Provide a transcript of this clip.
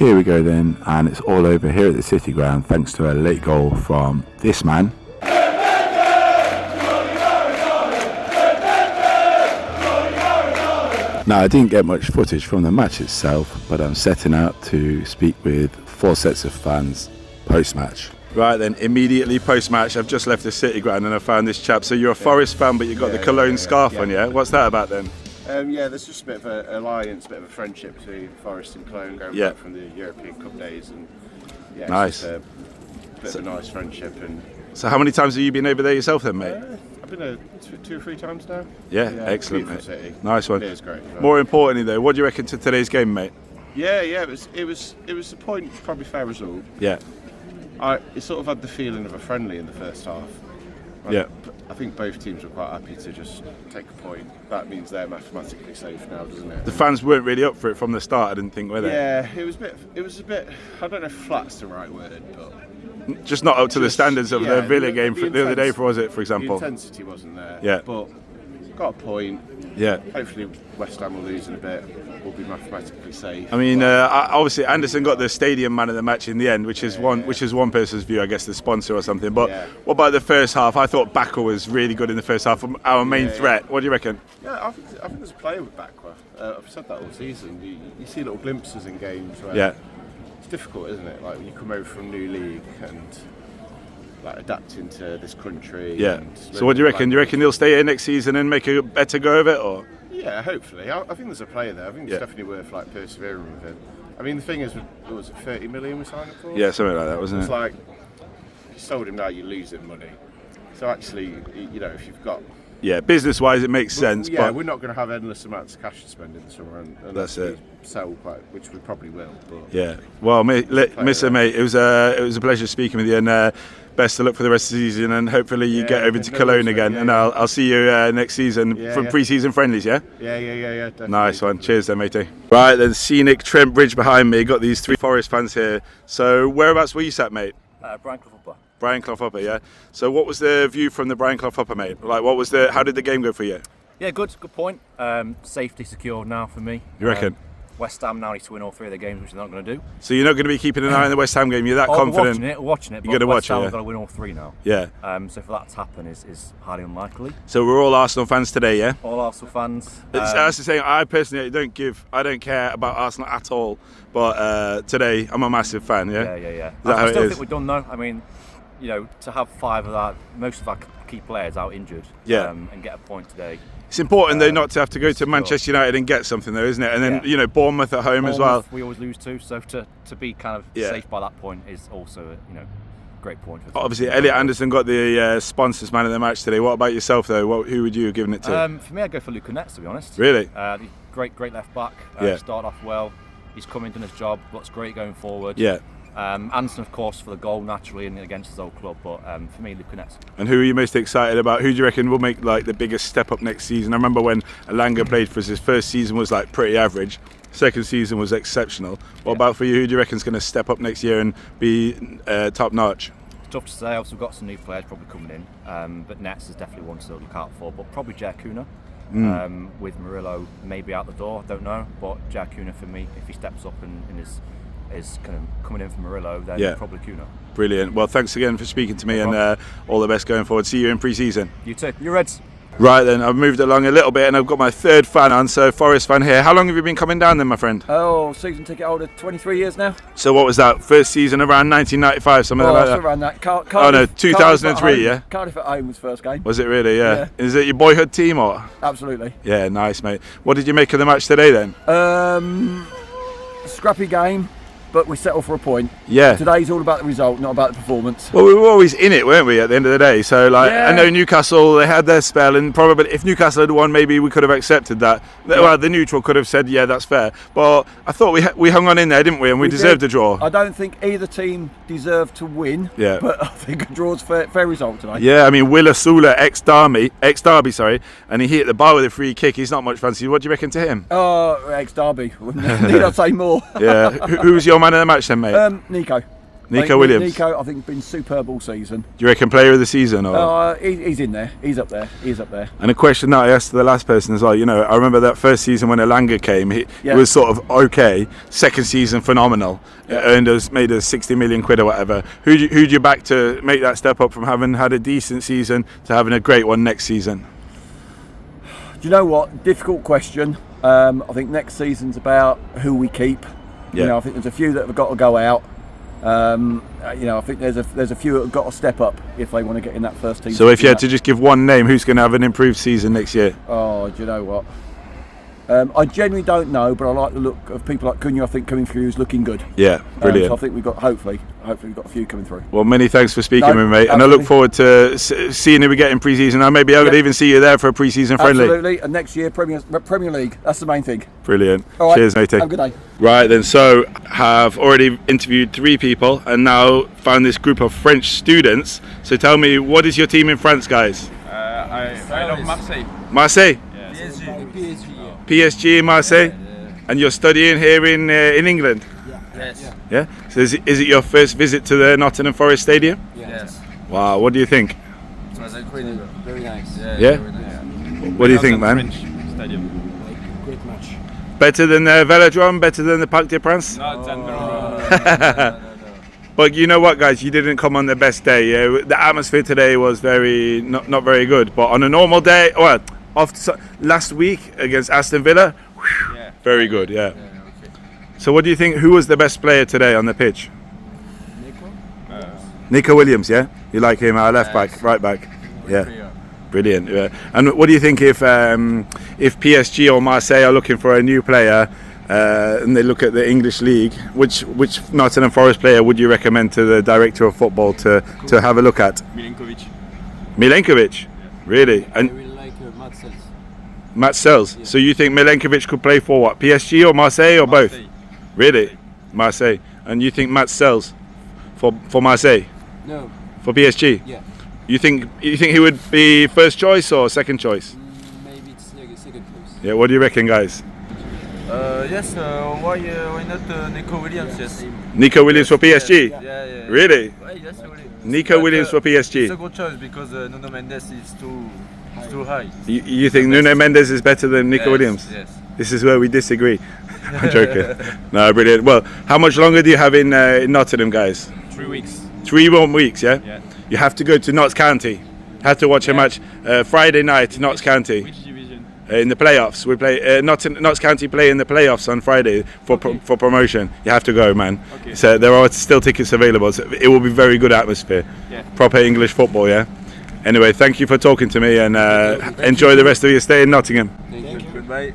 Here we go then, and it's all over here at the City Ground thanks to a late goal from this man. Now, I didn't get much footage from the match itself, but I'm setting out to speak with 4 sets of fans post-match. Right then, immediately post-match, I've just left the City Ground and I found this chap. So you're a Forest fan, but you've got the Cologne scarf on, yeah? What's that about then? There's just a bit of an alliance, a bit of a friendship between Forest and Cologne going back from the European Cup days, and nice. It's a bit of a nice friendship. And so how many times have you been over there yourself then, mate? I've been there 2 or 3 times now. Yeah, excellent, mate. City. Nice one. It is great. More importantly though, what do you reckon to today's game, mate? It was a point, probably fair result. Yeah. It sort of had the feeling of a friendly in the first half. I think both teams were quite happy to just take a point. That means they're mathematically safe now, doesn't it? The fans weren't really up for it from the start, I didn't think, were they? Yeah, it was a bit. I don't know if flat's the right word, but just not up to the standards of the Villa game the other day, was it? For example, the intensity wasn't there. Yeah, but got a point. Yeah. Hopefully West Ham will lose in a bit. We'll be mathematically safe. I mean, obviously Anderson got the stadium man of the match in the end, which is one person's view, I guess, the sponsor or something. But what about the first half? I thought Bakwa was really good in the first half. Our main threat. What do you reckon? Yeah, I think there's a player with Bakwa. I've said that all season. You see little glimpses in games where it's difficult, isn't it? Like when you come over from new league and like adapting to this country. Yeah. So what do you reckon? Do you reckon he'll stay here next season and make a better go of it, or? Yeah, hopefully. I think there's a player there. I think it's definitely worth like persevering with him. I mean, the thing is, what was it, 30 million we signed up for? Yeah, something like that, wasn't it? It's like, if you sold him now, you're losing money. So actually, if you've got... Yeah, business-wise, it makes sense. Yeah, but we're not going to have endless amounts of cash to spend in the summer, and that's it. Sell quite, which we probably will. But yeah. Well, mate, it was a pleasure speaking with you, and best of luck for the rest of the season, and hopefully you get over to Cologne again, and I'll see you next season from pre-season friendlies. Yeah. Yeah. Definitely. Nice one. Cheers, then, matey. Right then, scenic Trent Bridge behind me. Got these 3 Forest fans here. So whereabouts were you sat, mate? Brian Clough Upper. Brian Clough Upper, yeah. So what was the view from the Brian Clough Upper, mate? Like, how did the game go for you? Yeah, good point. Safety secured now for me. You reckon? West Ham now need to win all 3 of their games, which they're not going to do. So you're not going to be keeping an eye on the West Ham game? You're that confident? We're watching it. You're going to watch it, West Ham got to win all 3 now. Yeah. So for that to happen is highly unlikely. So we're all Arsenal fans today, yeah? All Arsenal fans. That's the thing. I personally I don't care about Arsenal at all. But today, I'm a massive fan. Yeah. Yeah. I still think we're done though. I mean, to have most of our key players out injured, and get a point today. It's important though not to have to go to Manchester United and get something though, isn't it? And then Bournemouth at home as well. We always lose to, so to be kind of safe by that point is also a great point. For obviously, Elliot Anderson got the sponsors man of the match today. What about yourself though? Who would you have given it to? For me, I'd go for Luca Netz, to be honest. Really? Great left back. Started off well. He's come in, done his job. Looks great going forward. Yeah. Anderson, of course, for the goal naturally and against his old club, but for me, Luca Netz. And who are you most excited about? Who do you reckon will make like the biggest step up next season? I remember when Alanga played for us, his first season was like pretty average. Second season was exceptional. What about for you? Who do you reckon is going to step up next year and be top notch? Tough to say. Obviously, we've got some new players probably coming in, but Netz is definitely one to look out for. But probably Jacuna. With Murillo maybe out the door, don't know. But Jacuna for me, if he steps up and is kind of coming in from Murillo, then probably Kuna. Brilliant. Well, thanks again for speaking to me, and all the best going forward. See you in pre-season. You too. You Reds. Right then, I've moved along a little bit and I've got my 3rd fan on, so Forest fan here. How long have you been coming down then, my friend? Oh, season ticket holder, 23 years now. So what was that, first season around 1995, something like that? Around that. Cardiff, no, 2003, yeah? Cardiff at home was first game. Was it really, yeah? Is it your boyhood team or? Absolutely. Yeah, nice, mate. What did you make of the match today then? Scrappy game, but we settle for a point. Yeah. Today's all about the result, not about the performance. Well, we were always in it, weren't we, at the end of the day? So, I know Newcastle, they had their spell, and probably if Newcastle had won, maybe we could have accepted that. Well, the neutral could have said, yeah, that's fair. But I thought we hung on in there, didn't we? And we deserved a draw. I don't think either team deserved to win. Yeah. But I think a draw's fair result tonight. Yeah, I mean, Willa Sula, ex-Derby, and he hit the bar with a free kick. He's not much fancy. What do you reckon to him? Oh, ex-Derby. Need I say more? Yeah. Who was your man of the match then, mate? Nico. Nico Williams. Nico, I think, has been superb all season. Do you reckon player of the season? Or? He's in there. He's up there. And a question that I asked the last person as well, I remember that first season when Elanga came, he was sort of okay. Second season, phenomenal. Made us 60 million quid or whatever. Who'd you back to make that step up from having had a decent season to having a great one next season? Do you know what? Difficult question. I think next season's about who we keep. Yeah. I think there's a few that have got to go out. I think there's a few that have got to step up if they want to get in that first team. So if you had to just give one name, who's going to have an improved season next year? Oh, do you know what? I genuinely don't know, but I like the look of people like Cunha. I think coming through is looking good. Yeah, brilliant. So I think we've got hopefully we've got a few coming through. Well, many thanks for speaking with me, mate. And I look forward to seeing who we get in pre-season. And maybe I would even see you there for a pre-season friendly. Absolutely. And next year Premier League. That's the main thing. Brilliant. All right. Cheers, matey. Have a good day. Right then, so have already interviewed 3 people and now found this group of French students. So tell me, what is your team in France, guys? I love Marseille. Marseille? Yes. PSG in Marseille? And you're studying here in England? Yes. Yeah? So is it your first visit to the Nottingham Forest Stadium? Yes. Wow, what do you think? It was incredible. Very nice. Yeah? Very nice. What do you think, man? French stadium. Great match. Better than the Velodrome? Better than the Parc des Princes? Not no. But you know what, guys? You didn't come on the best day. Yeah? The atmosphere today was not very good. But on a normal day, last week against Aston Villa, very good. Yeah. Okay. So what do you think? Who was the best player today on the pitch? Nico Williams. Yeah, you like him? Our left back, right back. Yeah. Brilliant. Yeah. And what do you think if PSG or Marseille are looking for a new player? And they look at the English league, which Nottingham Forest player would you recommend to the director of football to have a look at? Milenkovic? Really? I And really like Matt Sells. Matt Sells. Yeah. So you think Milenkovic could play for what? PSG or Marseille or both? Really? Marseille. And you think Matt Sells for Marseille? No. For PSG? Yeah. You think he would be first choice or second choice? Maybe it's like a second choice. Yeah, what do you reckon, guys? Yes. Why not Nico Williams? Yes. Nico Williams for PSG? Yeah. Really? Why, yes, really. Nico Williams for PSG? It's a good choice because Nuno Mendes is too high. You think Nuno Mendes is better than Nico Williams? Yes. This is where we disagree. I'm joking. No, brilliant. Well, how much longer do you have in Nottingham, guys? 3 weeks. 3 more weeks, yeah? Yeah. You have to go to Notts County. Have to watch a match Friday night, Notts County. Which division? In the playoffs. We play Notts County play in the playoffs on Friday for promotion. You have to go, man. Okay. So there are still tickets available. So it will be very good atmosphere. Yeah. Proper English football, yeah? Anyway, thank you for talking to me and enjoy the rest of your stay in Nottingham. Thank you. Goodbye.